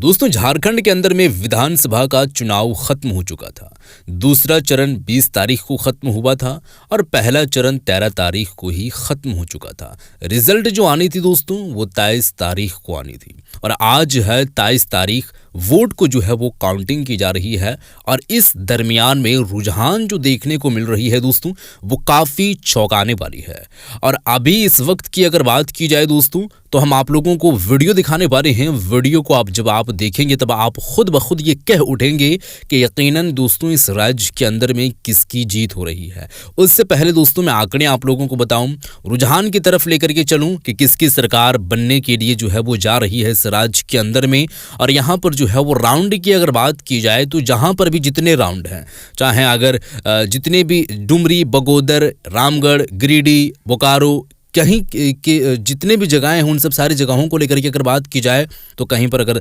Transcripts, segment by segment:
दोस्तों, झारखंड के अंदर में विधानसभा का चुनाव खत्म हो चुका था। दूसरा चरण 20 तारीख को खत्म हुआ था और पहला चरण 13 तारीख को ही खत्म हो चुका था। रिजल्ट जो आनी थी दोस्तों, वो 23 तारीख को आनी थी और आज है 23 तारीख। वोट को जो है वो काउंटिंग की जा रही है और इस दरमियान में रुझान जो देखने को मिल रही है दोस्तों, वो काफ़ी चौंकाने वाली है। और अभी इस वक्त की अगर बात की जाए दोस्तों, तो हम आप लोगों को वीडियो दिखाने वाले हैं। वीडियो को जब आप देखेंगे तब आप खुद ब खुद ये कह उठेंगे कि यकीनन दोस्तों इस राज्य के अंदर में किसकी जीत हो रही है। उससे पहले दोस्तों मैं आंकड़े आप लोगों को बताऊं, रुझान की तरफ लेकर के चलूं कि किसकी सरकार बनने के लिए जो है वो जा रही है इस राज्य के अंदर में। और यहाँ पर जो है वो राउंड की अगर बात की जाए तो जहाँ पर भी जितने राउंड हैं, चाहे अगर जितने भी डुमरी, बगोदर, रामगढ़, गिरिडीह, बोकारो, कहीं के जितने भी जगहें हैं उन सब सारी जगहों को लेकर के अगर बात की जाए तो कहीं पर अगर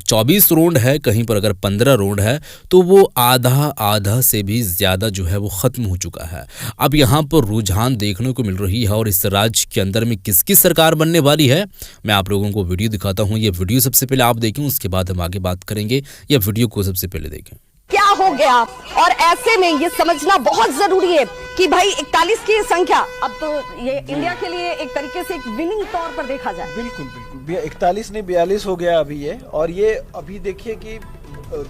24 राउंड है, कहीं पर अगर 15 राउंड है, तो वो आधा से भी ज़्यादा जो है वो ख़त्म हो चुका है। अब यहाँ पर रुझान देखने को मिल रही है और इस राज्य के अंदर में किसकी सरकार बनने वाली है, मैं आप लोगों को वीडियो दिखाता हूँ। ये वीडियो सबसे पहले आप देखें, उसके बाद हम आगे बात करेंगे। ये वीडियो को सबसे पहले देखें। क्या हो गया, और ऐसे में ये समझना बहुत जरूरी है कि भाई 41 की संख्या अब तो ये इंडिया के लिए एक तरीके से एक विनिंग तौर पर देखा जाए। बिल्कुल 41 नहीं 42 हो गया अभी ये। और ये अभी देखिए कि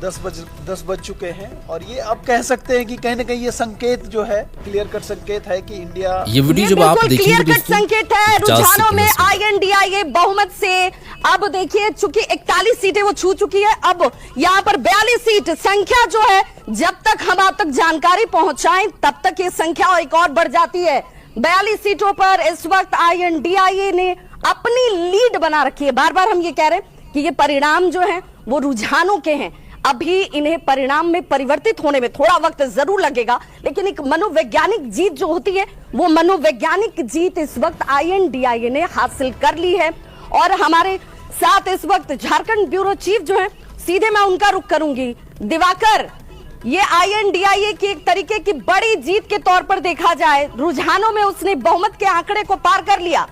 10 बज चुके हैं और ये अब कह सकते हैं कि कहीं ना कहीं ये संकेत जो है, क्लियर कट संकेत है कि इंडिया, ये वीडियो जब आप देखेंगे क्लियर कट संकेत है रुझानों में INDIA बहुमत से। अब देखिए चूंकि 41 सीटें वो छू चुकी है, अब यहाँ पर 42 सीट संख्या जो है, जब तक हम आप तक जानकारी पहुंचाएं तब तक ये संख्या एक और बढ़ जाती है। 42 सीटों पर इस वक्त INDIA ने अपनी लीड बना रखी है। बार बार हम ये कह रहे हैं कि ये परिणाम जो है वो रुझानों के हैं। अभी इन्हें परिणाम में परिवर्तित होने में थोड़ा वक्त जरूर लगेगा, लेकिन एक मनोवैज्ञानिक जीत जो होती है, वो मनोवैज्ञानिक जीत इस वक्त INDIA ने हासिल कर ली है। और हमारे साथ इस वक्त झारखंड ब्यूरो चीफ जो है, सीधे मैं उनका रुख करूंगी। दिवाकर, ये INDIA की एक तरीके की बड़ी जीत के तौर पर देखा जाए, रुझानों में उसने बहुमत के आंकड़े को पार कर लिया।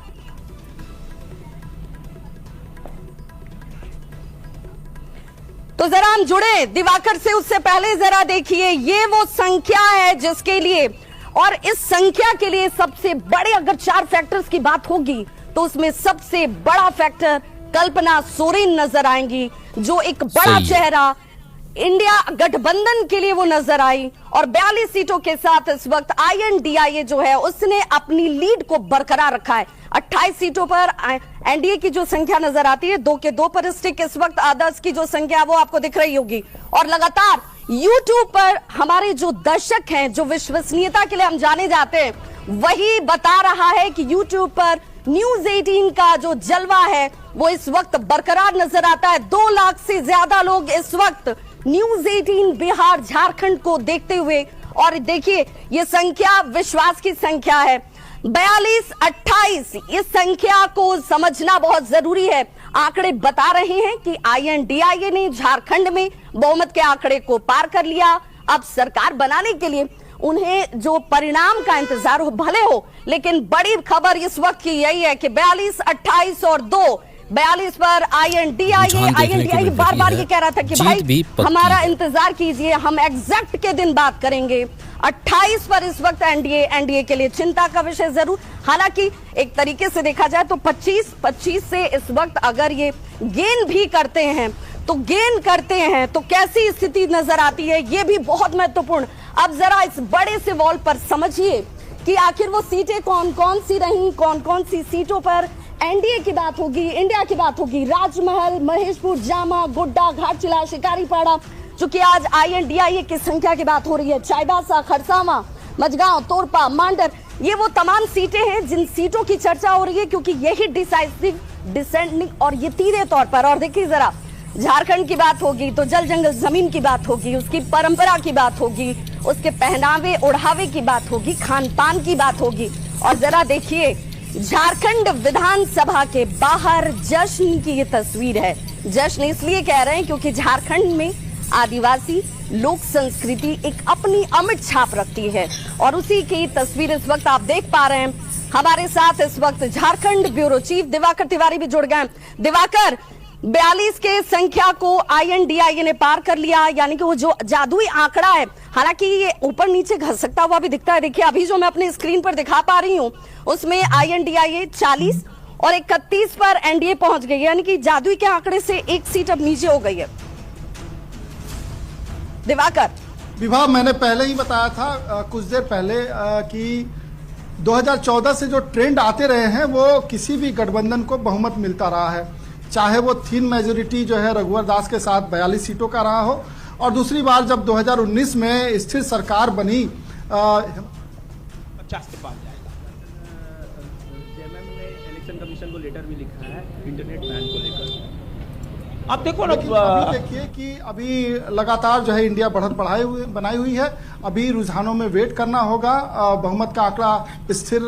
तो जरा हम जुड़े दिवाकर से, उससे पहले जरा देखिए ये वो संख्या है जिसके लिए, और इस संख्या के लिए सबसे बड़े अगर 4 फैक्टर्स की बात होगी तो उसमें सबसे बड़ा फैक्टर कल्पना सोरेन नजर आएंगी, जो एक बड़ा चेहरा इंडिया गठबंधन के लिए वो नजर आई। और 42 सीटों के साथ इस वक्त INDIA जो है उसने अपनी लीड को बरकरार रखा है। 28 सीटों पर NDA की जो संख्या नजर आती है, 2 के 2 पर स्टिक। इस वक्त अदर्स की जो संख्या वो आपको दिख रही होगी। और लगातार YouTube पर हमारे जो दर्शक हैं, जो विश्वसनीयता के लिए हम जाने जाते हैं, वही बता रहा है कि YouTube पर News 18 का जो जलवा है वो इस वक्त बरकरार नजर आता है। 2 लाख से ज्यादा लोग इस वक्त News 18 बिहार झारखंड को देखते हुए, और देखिए ये संख्या विश्वास की संख्या है 42-28। इस संख्या को समझना बहुत जरूरी है। आंकड़े बता रहे हैं कि INDIA ने झारखंड में बहुमत के आंकड़े को पार कर लिया। अब सरकार बनाने के लिए उन्हें जो परिणाम का इंतजार हो भले हो, लेकिन बड़ी खबर इस वक्त की यही है कि 42, 28 और 2, 42 पर INDIA बार बार ये कह रहा था कि भाई हमारा इंतजार कीजिए, हम एग्जैक्ट के दिन बात करेंगे। 28 पर इस वक्त NDA के लिए चिंता का विषय जरूर। हालांकि एक तरीके से देखा जाए तो 25 से इस वक्त अगर ये गेन भी करते हैं तो कैसी स्थिति नजर आती है, ये भी बहुत महत्वपूर्ण। अब जरा इस बड़े से वॉल पर समझिए कि आखिर वो सीटें कौन कौन सी रही, कौन कौन सी सीटों पर NDA की बात होगी, इंडिया की बात होगी। राजमहल, महेशपुर, जामा, गोड्डा, घाटशिला, शिकारीपाड़ा, चूंकि आज INDIA की संख्या की बात हो रही है, चाईबासा, खरसावा, मझगांव, तोरपा, मांडर, ये वो तमाम सीटें हैं जिन सीटों की चर्चा हो रही है, क्योंकि यही डिसाइसिव, डिसेंडिंग और ये तीसरे तौर पर। और देखिए जरा झारखंड की बात होगी तो जल जंगल जमीन की बात होगी, उसकी परंपरा की बात होगी, उसके पहनावे ओढ़ावे की बात होगी, खान पान की बात होगी। और जरा देखिए झारखंड विधानसभा के बाहर जश्न की ये तस्वीर है। जश्न इसलिए कह रहे हैं क्योंकि झारखंड में आदिवासी लोक संस्कृति एक अपनी अमिट छाप रखती है, और उसी की तस्वीर इस वक्त आप देख पा रहे हैं। हमारे साथ इस वक्त झारखंड ब्यूरो चीफ दिवाकर तिवारी भी जुड़ गए। दिवाकर, 42 के संख्या को INDIA ने पार कर लिया, यानी कि वो जो जादुई आंकड़ा है, हालांकि ये ऊपर नीचे घसकता हुआ भी दिखता है। देखिए अभी जो मैं अपने स्क्रीन पर दिखा पा रही हूं उसमें INDIA 40 और 31 पर NDA पहुंच गई है, यानी कि जादुई के आंकड़े से एक सीट अब नीचे हो गई है। दिवाकर, विभा, मैंने पहले ही बताया था कुछ देर पहले कि 2014 से जो ट्रेंड आते रहे हैं वो किसी भी गठबंधन को बहुमत मिलता रहा है, चाहे वो थिन मेजोरिटी जो है रघुवर दास के साथ 42 सीटों का रहा हो, और दूसरी बार जब 2019 में स्थिर सरकार बनी 50 के पास जाएगा। जेएमएम ने इलेक्शन कमीशन को लेटर भी लिखा है इंटरनेट बैन को लेकर। आप देखो ना, अभी देखिए कि अभी लगातार जो है इंडिया बढ़त बनाई हुई है। अभी रुझानों में वेट करना होगा बहुमत का आंकड़ा स्थिर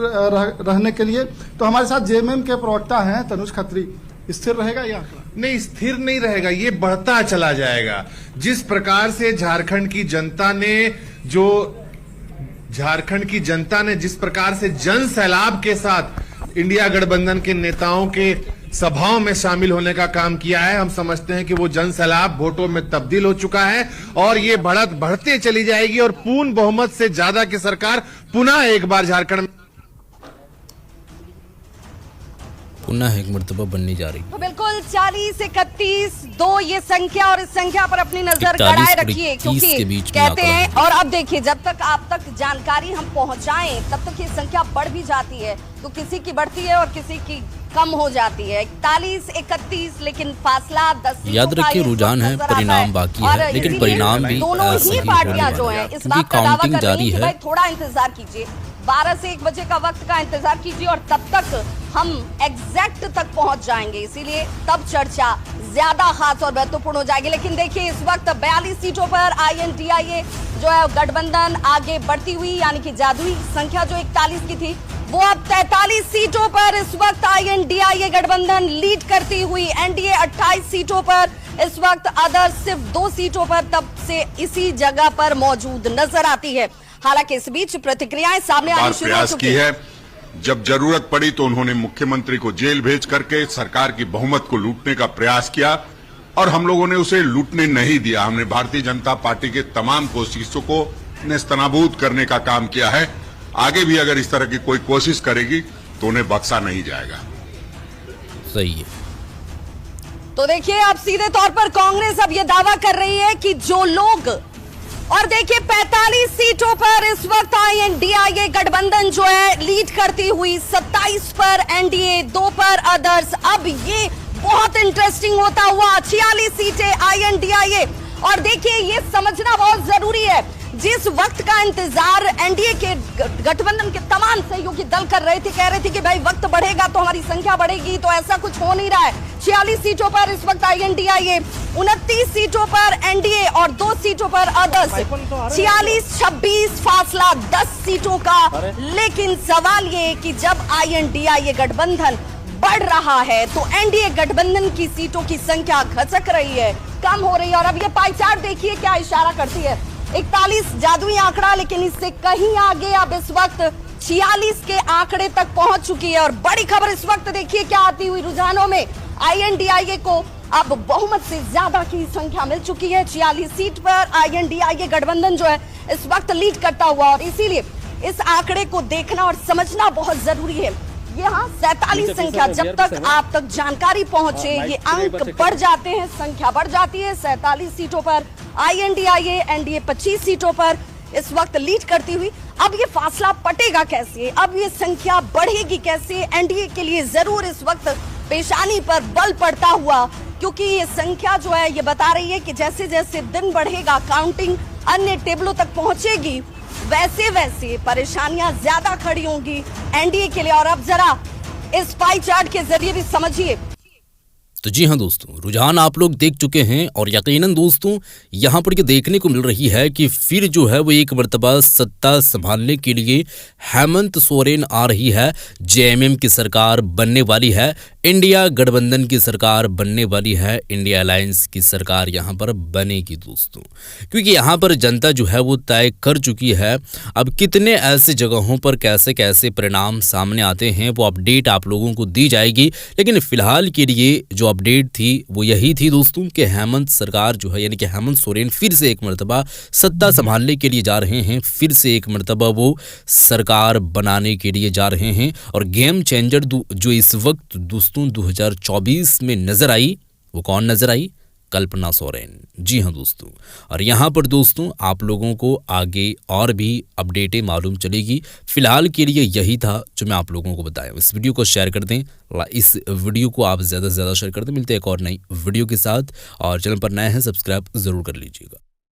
रहने के लिए। तो हमारे साथ जेएमएम के प्रवक्ता हैं तनुज खत्री, स्थिर रहेगा ये आंकड़ा? नहीं, स्थिर नहीं रहेगा, ये बढ़ता चला जाएगा। जिस प्रकार से झारखंड की जनता ने जिस प्रकार से जन सैलाब के साथ इंडिया गठबंधन के नेताओं के सभाओं में शामिल होने का काम किया है, हम समझते हैं कि वो जन सैलाब वोटों में तब्दील हो चुका है और ये बढ़ते चली जाएगी और पूर्ण बहुमत से ज्यादा की सरकार पुनः एक बार झारखंड में पुनः एक मर्तबा बनने जा रही। तो बिल्कुल 40, 31, 2 ये संख्या, और इस संख्या पर अपनी नजर 41 गड़ाए और रखिए, 21 क्योंकि के बीच में कहते आंकड़ा हैं, है। और अब देखिए जब तक आप तक जानकारी हम पहुंचाएं तब तक ये संख्या बढ़ भी जाती है, तो किसी की बढ़ती है और किसी की कम हो जाती है। 41, 31, लेकिन फासला 10 याद रखिए रुझान है, परिणाम बाकी है, लेकिन परिणाम भी दोनों ही सही पार्टियां होने जो वाले हैं हैं, इस क्योंकि बात का दावा काउंटिंग कर रही जारी हैं कि है। भाई थोड़ा इंतजार कीजिए, 12 से 1 बजे का वक्त का इंतजार कीजिए और तब तक हम एग्जैक्ट तक पहुंच जाएंगे, इसीलिए तब चर्चा ज्यादा खास और महत्वपूर्ण हो जाएगी। लेकिन देखिए इस वक्त 42 सीटों पर INDIA जो है गठबंधन आगे बढ़ती हुई, यानी कि जादुई संख्या जो 41 की थी वो अब 43 सीटों पर इस वक्त INDIA गठबंधन लीड करती हुई, NDA 28 सीटों पर इस वक्त, अदर सिर्फ 2 सीटों पर तब से इसी जगह पर मौजूद नजर आती है। हालांकि इस बीच प्रतिक्रियाएं सामने आनी शुरू हो प्रयास चुकी की है। जब जरूरत पड़ी तो उन्होंने मुख्यमंत्री को जेल भेज करके सरकार की बहुमत को लूटने का प्रयास किया और हम लोगों ने उसे लूटने नहीं दिया। हमने भारतीय जनता पार्टी के तमाम कोशिशों को नेस्तनाबूद करने का काम किया है। आगे भी अगर इस तरह की कोई कोशिश करेगी तो उन्हें बख्शा नहीं जाएगा। सही है। तो देखिए अब सीधे तौर पर कांग्रेस अब यह दावा कर रही है कि जो लोग, और देखिए 45 सीटों पर इस वक्त INDIA गठबंधन जो है लीड करती हुई, 27 पर NDA, 2 पर अदर्स। अब ये बहुत इंटरेस्टिंग होता हुआ 46 सीटें INDIA, और देखिए ये समझना बहुत जरूरी है, जिस वक्त का इंतजार NDA के गठबंधन के तमाम सहयोगी दल कर रहे थे, कह रहे थे कि भाई वक्त बढ़ेगा तो हमारी संख्या बढ़ेगी, तो ऐसा कुछ हो नहीं रहा है। 46 सीटों पर इस वक्त INDIA, 29 सीटों पर NDA और 2 सीटों पर अदर्स, 46-26 फासला 10 सीटों का। लेकिन सवाल ये कि जब INDIA गठबंधन बढ़ रहा है तो NDA गठबंधन की सीटों की संख्या घसक रही है, कम हो रही है। और अब ये पाई चार्ट देखिए क्या इशारा करती है, 41 जादुई आंकड़ा, लेकिन इससे कहीं आगे अब इस वक्त 46 के आंकड़े तक पहुंच चुकी है। और बड़ी खबर इस वक्त देखिए क्या आती हुई रुझानों में, INDIA को अब बहुमत से ज्यादा की संख्या मिल चुकी है। 46 सीट पर INDIA गठबंधन जो है इस वक्त लीड करता हुआ, और इसीलिए इस आंकड़े को देखना और समझना बहुत जरूरी है। यहाँ 47 संख्या, जब तक आप तक जानकारी पहुंचे ये अंक बढ़ जाते हैं, संख्या बढ़ जाती है। 47 सीटों पर INDIA, NDA 25 सीटों पर इस वक्त लीड करती हुई। अब ये फासला पटेगा कैसे, अब ये संख्या बढ़ेगी कैसे? NDA के लिए जरूर इस वक्त पेशानी पर बल पड़ता हुआ, क्योंकि ये संख्या जो है ये बता रही है कि जैसे जैसे दिन बढ़ेगा, काउंटिंग अन्य टेबलों तक पहुंचेगी, वैसे वैसे परेशानियां ज्यादा खड़ी होंगी NDA के लिए। और अब जरा इस पाई चार्ट के जरिए भी समझिए। तो जी हाँ दोस्तों, रुझान आप लोग देख चुके हैं और यकीनन दोस्तों यहाँ पर ये देखने को मिल रही है कि फिर जो है वो एक मर्तबा सत्ता संभालने के लिए हेमंत सोरेन आ रही है, JMM की सरकार बनने वाली है, इंडिया गठबंधन की सरकार बनने वाली है, इंडिया अलायंस की सरकार यहाँ पर बनेगी दोस्तों, क्योंकि यहाँ पर जनता जो है वो तय कर चुकी है। अब कितने ऐसे जगहों पर कैसे कैसे परिणाम सामने आते हैं वो अपडेट आप लोगों को दी जाएगी, लेकिन फिलहाल के लिए जो जो अपडेट थी वो यही थी दोस्तों कि हेमंत सरकार जो है यानी कि हेमंत सोरेन फिर से एक मरतबा सत्ता संभालने के लिए जा रहे हैं, फिर से एक मरतबा वो सरकार बनाने के लिए जा रहे हैं। और गेम चेंजर जो इस वक्त दोस्तों 2024 में नजर आई, वो कौन नजर आई? कल्पना सोरेन। जी हाँ दोस्तों, और यहाँ पर दोस्तों आप लोगों को आगे और भी अपडेटें मालूम चलेगी। फिलहाल के लिए यही था जो मैं आप लोगों को बताया। इस वीडियो को शेयर कर दें, इस वीडियो को आप ज़्यादा से ज़्यादा शेयर कर दें। मिलते हैं एक और नई वीडियो के साथ, और चैनल पर नए हैं सब्सक्राइब ज़रूर कर लीजिएगा।